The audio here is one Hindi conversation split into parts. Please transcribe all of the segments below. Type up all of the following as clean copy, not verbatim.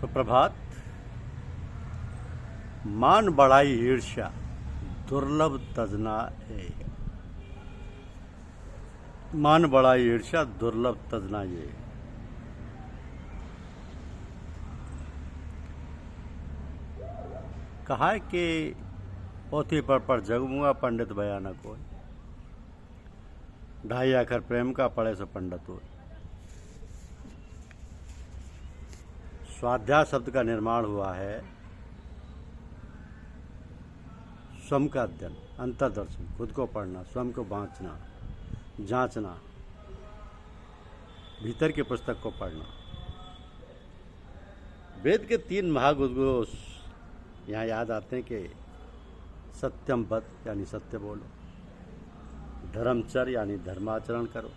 सुप्रभात। मान बढ़ाई ईर्ष्या दुर्लभ तजना है। मान बढ़ाई ईर्ष्या दुर्लभ तजना ये। कहा है कि पोथी पर जगमुआ पंडित बयाना कोई, ढाई आखर प्रेम का पढ़े सो पंडित हो। स्वाध्याय शब्द का निर्माण हुआ है स्वयं का अध्ययन, अंतर्दर्शन, खुद को पढ़ना, स्वयं को बांचना, जांचना, भीतर की पुस्तक को पढ़ना। वेद के 3 महाउद्घोष यहाँ याद आते हैं कि सत्यम वद यानी सत्य बोलो, धर्मचर्य यानी धर्माचरण करो,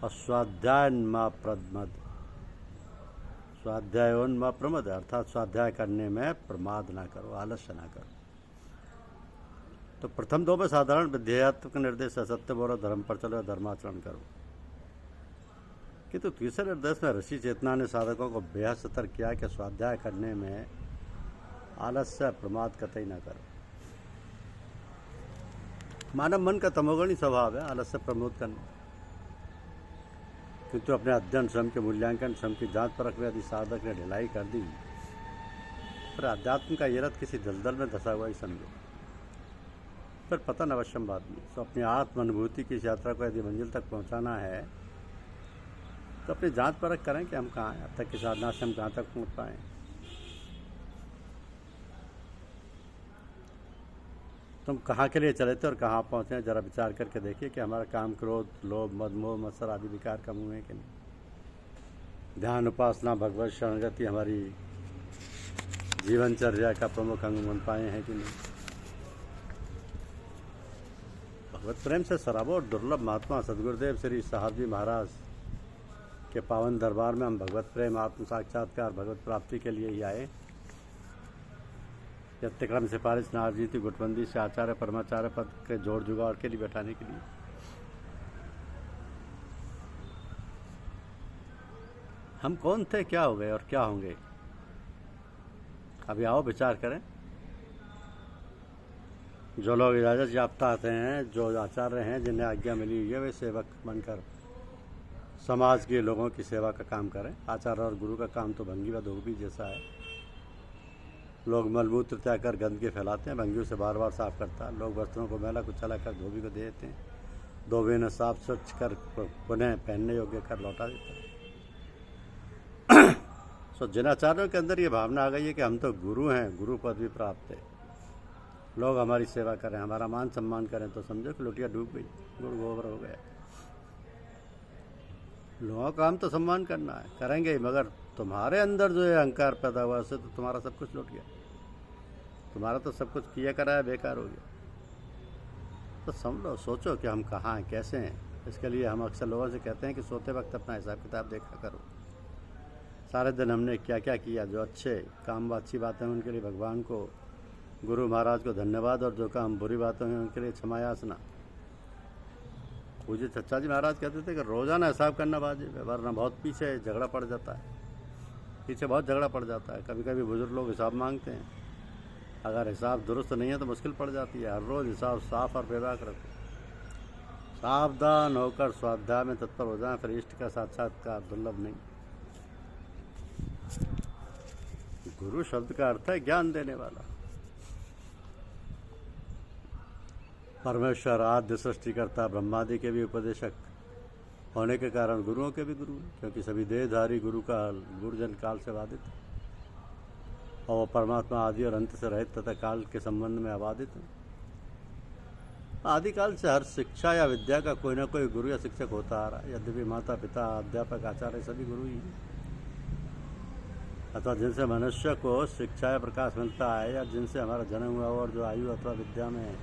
और स्वाध्यायोन्मा प्रमद, स्वाध्यायोन्मा प्रमद अर्थात स्वाध्याय करने में प्रमाद ना करो, आलस्य ना करो। तो प्रथम 2 में साधारण विद्यात्मक निर्देश है, सत्य बोलो, धर्म पर चलो, धर्माचरण करो। किंतु तीसरे निर्देश में ऋषि चेतना ने साधकों को बेहद सतर्क किया कि स्वाध्याय करने में आलस्य प्रमाद कतई न करो। मानव मन का तमोगुणी स्वभाव है आलस्य प्रमोद करना, किंतु अपने अध्ययन, स्वयं के मूल्यांकन, स्वयं की जांच परख में यदि साधक ने ढिलाई कर दी, पर अध्यात्म का ये रथ किसी दलदल में धसा हुआ ही समझो, फिर पतन अवश्यम बात नहीं। तो अपनी आत्म अनुभूति की इस यात्रा को यदि मंजिल तक पहुंचाना है तो अपनी जांच परख करें कि हम कहाँ हैं, अब तक की साधना से हम कहाँ तक पहुँच पाए। तुम कहाँ के लिए चले थे और कहाँ पहुँचे, जरा विचार करके देखिए कि हमारा काम, क्रोध, लोभ, मद, मोह, मत्सर आदि विकार कम हुए कि नहीं। ध्यान, उपासना, भगवत शरणगति हमारी जीवनचर्या का प्रमुख अंग बन पाए हैं कि नहीं। भगवत प्रेम से सराबोर दुर्लभ महात्मा सदगुरुदेव श्री साहब जी महाराज के पावन दरबार में हम भगवत प्रेम, आत्म साक्षात्कार, भगवत प्राप्ति के लिए ही आए। यत्यक्रम सिफारिश नारजीती गुटबंदी से आचार्य परमाचार्य पद के जोड़ जुगाड़ के लिए बैठाने के लिए। हम कौन थे, क्या हो गए और क्या होंगे, अभी आओ विचार करें। जो लोग इजाज़त याफ्ता हैं, जो आचार्य हैं, जिन्हें आज्ञा मिली हुई है, वे सेवक बनकर समाज के लोगों की सेवा का काम करें। आचार्य और गुरु का काम तो भंगी व धोबी जैसा है। लोग मलमूत्र त्याग कर गंदगी फैलाते हैं, भंगियों से बार बार साफ करता है। लोग वस्त्रों को मैला कुचला कर धोबी को दे देते हैं, धोबी ने साफ स्वच्छ कर पुनः पहनने योग्य कर लौटा देता है। सो जिन आचार्यों के अंदर ये भावना आ गई है कि हम तो गुरु हैं, गुरु पद भी प्राप्त है, लोग हमारी सेवा करें, हमारा मान सम्मान करें, तो समझो कि लुटिया डूब गई, गुड़ गोबर हो गया। लोगों का हम तो सम्मान करना है, करेंगे, मगर तुम्हारे अंदर जो है अहंकार पैदा हुआ, उससे तो तुम्हारा सब कुछ लुट गया, तुम्हारा तो सब कुछ किया कराया बेकार हो गया। तो समझो, सोचो कि हम कहाँ हैं, कैसे हैं। इसके लिए हम अक्सर लोगों से कहते हैं कि सोते वक्त अपना हिसाब किताब देखा करो। सारे दिन हमने क्या क्या किया, जो अच्छे काम, अच्छी बातें हैं उनके लिए भगवान को, गुरु महाराज को धन्यवाद, और जो काम बुरी बातें हैं उनके लिए क्षमा याचना। पूज्य चचा जी महाराज कहते थे कि रोजाना हिसाब करना वाजिब है, वरना बहुत पीछे झगड़ा पड़ जाता है, पीछे बहुत झगड़ा पड़ जाता है। कभी कभी बुजुर्ग लोग हिसाब मांगते हैं, अगर हिसाब दुरुस्त नहीं है तो मुश्किल पड़ जाती है। हर रोज हिसाब साफ और बेबाक रखो, सावधान होकर स्वाध्याय में तत्पर हो जाए, फिर इष्ट का साक्षात्कार दुर्लभ नहीं। गुरु शब्द का अर्थ है ज्ञान देने वाला। परमेश्वर आद्य सृष्टिकर्ता ब्रह्मादि के भी उपदेशक होने के कारण गुरुओं के भी गुरु, क्योंकि सभी देहधारी गुरु का गुरुजन काल से बाधित है, और वो परमात्मा आदि और अंत से रहित तथा काल के संबंध में अबाधित है। आदिकाल से हर शिक्षा या विद्या का कोई ना कोई गुरु या शिक्षक होता आ रहा है। यद्यपि माता पिता, अध्यापक, आचार्य सभी गुरु ही हैं, अथवा जिनसे मनुष्य को शिक्षा या प्रकाश मिलता है, या जिनसे हमारा जन्म हुआ और जो आयु अथवा विद्या में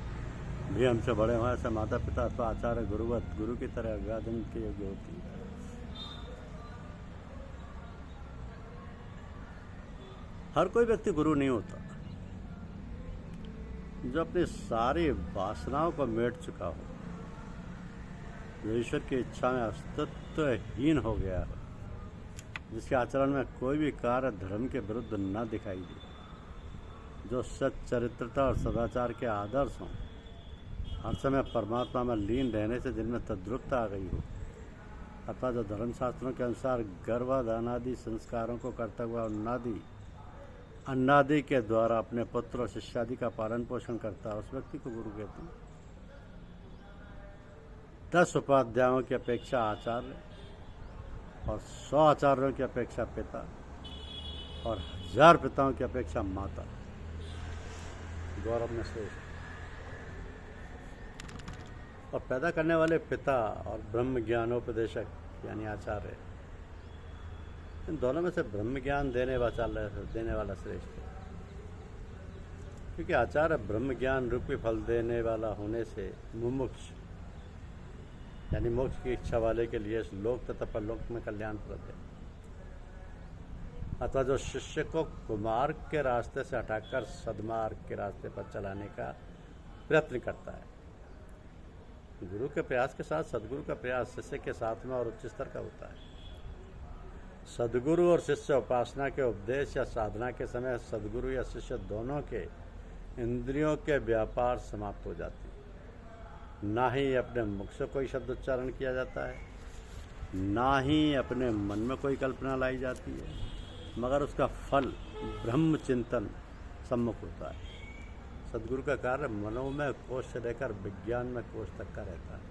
भी हमसे बड़े हुए, ऐसे माता पिता अथवा आचार्य गुरुवत, गुरु की तरह अभिवादन के योग्य होती है। हर कोई व्यक्ति गुरु नहीं होता। जो अपनी सारी वासनाओं को मेट चुका हो, जो ईश्वर की इच्छा में अस्तित्वहीन हो गया है, जिसके आचरण में कोई भी कार्य धर्म के विरुद्ध न दिखाई दे, जो सच्चरित्रता और सदाचार के आदर्श हों, हर समय परमात्मा में लीन रहने से जिनमें तद्रुकता आ गई हो, अतः जो धर्मशास्त्रों के अनुसार गर्भाधानादि संस्कारों को करता हुआ अन्नादि के द्वारा अपने पुत्र और शिष्यादि का पालन पोषण करता है, उस व्यक्ति को गुरु कहते हैं। 10 उपाध्यायों की अपेक्षा आचार्य और 100 आचार्यों की अपेक्षा पिता और 1000 पिताओं की अपेक्षा माता गौरव में श्रेष्ठ। और पैदा करने वाले पिता और ब्रह्म ज्ञानोपदेशक यानी आचार्य, इन दोनों में से ब्रह्म ज्ञान देने वाला श्रेष्ठ है, क्योंकि आचार्य ब्रह्म ज्ञान रूपी फल देने वाला होने से मुमुक्ष यानी मोक्ष की इच्छा वाले के लिए लोक तथा परलोक में कल्याणप्रद है। अतः जो शिष्य को कुमार्ग के रास्ते से हटाकर सद्मार्ग के रास्ते पर चलाने का प्रयत्न करता है, गुरु के प्रयास के साथ सदगुरु का प्रयास शिष्य के साथ में और उच्च स्तर का होता है। सदगुरु और शिष्य उपासना के उपदेश या साधना के समय सदगुरु या शिष्य दोनों के इंद्रियों के व्यापार समाप्त हो जाती है। ना ही अपने मुख से कोई शब्द उच्चारण किया जाता है, ना ही अपने मन में कोई कल्पना लाई जाती है, मगर उसका फल ब्रह्म चिंतन सम्मुख होता है। सदगुरु का कार्य मनोमय कोश से लेकर विज्ञान में कोश तक का रहता है।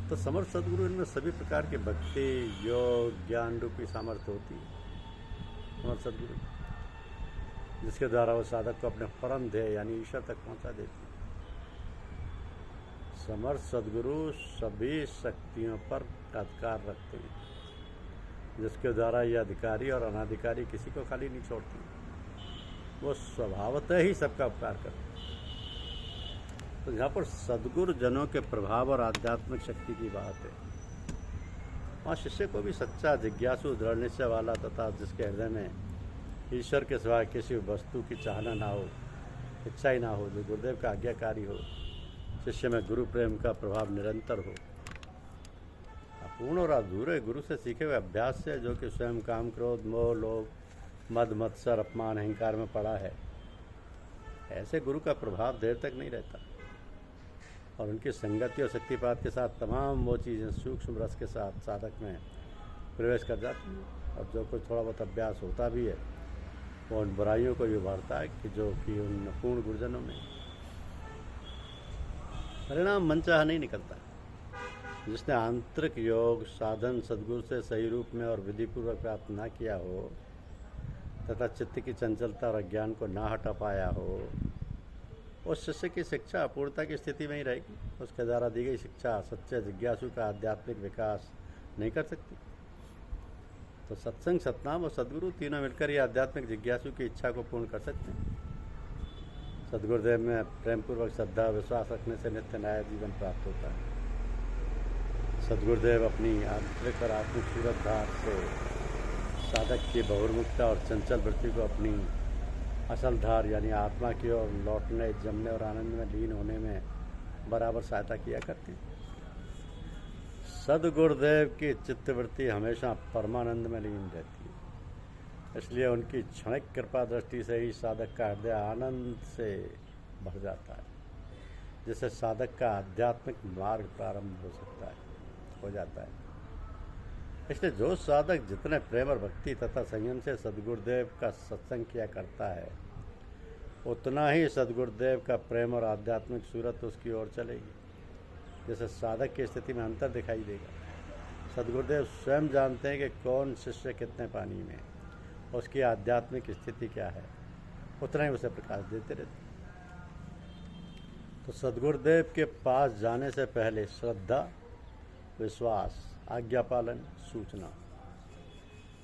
तो समर्थ सदगुरु इनमें सभी प्रकार की भक्ति, योग, ज्ञान रूपी सामर्थ्य होती है। समर्थ सदगुरु जिसके द्वारा वो साधक को अपने परम ध्येय यानी ईश्वर तक पहुंचा देती है। समर्थ सदगुरु सभी शक्तियों पर अधिकार रखते हैं, जिसके द्वारा ये अधिकारी और अनाधिकारी किसी को खाली नहीं छोड़ती। वो स्वभावतः ही सबका उपकार करते हैं। तो यहाँ पर सद्गुरु जनों के प्रभाव और आध्यात्मिक शक्ति की बात है। वहाँ शिष्य को भी सच्चा जिज्ञासु, दृढ़ निश्चय वाला तथा जिसके हृदय में ईश्वर के सिवाय किसी वस्तु की चाहना ना हो, इच्छा ही ना हो, जो गुरुदेव का आज्ञाकारी हो, शिष्य में गुरु प्रेम का प्रभाव निरंतर हो, अपूर्ण और अधूरे गुरु से सीखे हुए अभ्यास से जो कि स्वयं काम, क्रोध, मोह, लोभ, मद, मत्सर, अपमान, अहंकार में पड़ा है, ऐसे गुरु का प्रभाव देर तक नहीं रहता और उनकी संगति और शक्तिपात के साथ तमाम वो चीज़ें सूक्ष्म रस के साथ साधक में प्रवेश कर जाती हैं। और जो कुछ थोड़ा बहुत अभ्यास होता भी है वो उन बुराइयों को भी उभारता है कि जो कि उन पूर्ण गुरुजनों में परिणाम मनचाहा नहीं निकलता। जिसने आंतरिक योग साधन सद्गुरु से सही रूप में और विधिपूर्वक प्राप्त ना किया हो तथा चित्त की चंचलता और अज्ञान को ना हटा पाया हो, उस शिष्य की शिक्षा अपूर्णता की स्थिति में ही रहेगी। उसके द्वारा दी गई शिक्षा सच्चे जिज्ञासु का आध्यात्मिक विकास नहीं कर सकती। तो सत्संग, सतनाम और सदगुरु तीनों मिलकर ये आध्यात्मिक जिज्ञासु की इच्छा को पूर्ण कर सकते हैं। सदगुरुदेव में प्रेमपूर्वक श्रद्धा विश्वास रखने से नित्य नया जीवन प्राप्त होता है। सदगुरुदेव अपनी आंतरिक और आत्मिक सूरत धार से साधक की बहुर्मुखता और चंचल वृत्ति को अपनी असल धार यानी आत्मा की ओर लौटने, जमने और आनंद में लीन होने में बराबर सहायता किया करते हैं। सदगुरुदेव की चित्तवृत्ति हमेशा परमानंद में लीन रहती है, इसलिए उनकी क्षणिक कृपा दृष्टि से ही साधक का हृदय आनंद से भर जाता है, जिससे साधक का आध्यात्मिक मार्ग प्रारंभ हो जाता है। इसलिए जो साधक जितने प्रेम और भक्ति तथा संयम से सदगुरुदेव का सत्संग किया करता है, उतना ही सदगुरुदेव का प्रेम और आध्यात्मिक सूरत उसकी ओर चलेगी, जैसे साधक की स्थिति में अंतर दिखाई देगा। सदगुरुदेव स्वयं जानते हैं कि कौन शिष्य कितने पानी में, उसकी आध्यात्मिक स्थिति क्या है, उतना ही उसे प्रकाश देते रहते। तो सदगुरुदेव के पास जाने से पहले श्रद्धा, विश्वास, आज्ञा पालन, सूचना,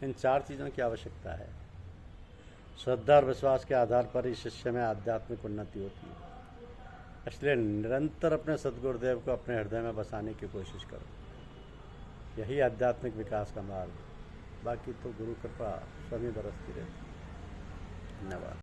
इन 4 चीज़ों की आवश्यकता है। श्रद्धा और विश्वास के आधार पर ही शिष्य में आध्यात्मिक उन्नति होती है। इसलिए निरंतर अपने सदगुरुदेव को अपने हृदय में बसाने की कोशिश करो। यही आध्यात्मिक विकास का मार्ग है। बाकी तो गुरु कृपा स्वयं बरसती रहती है। धन्यवाद।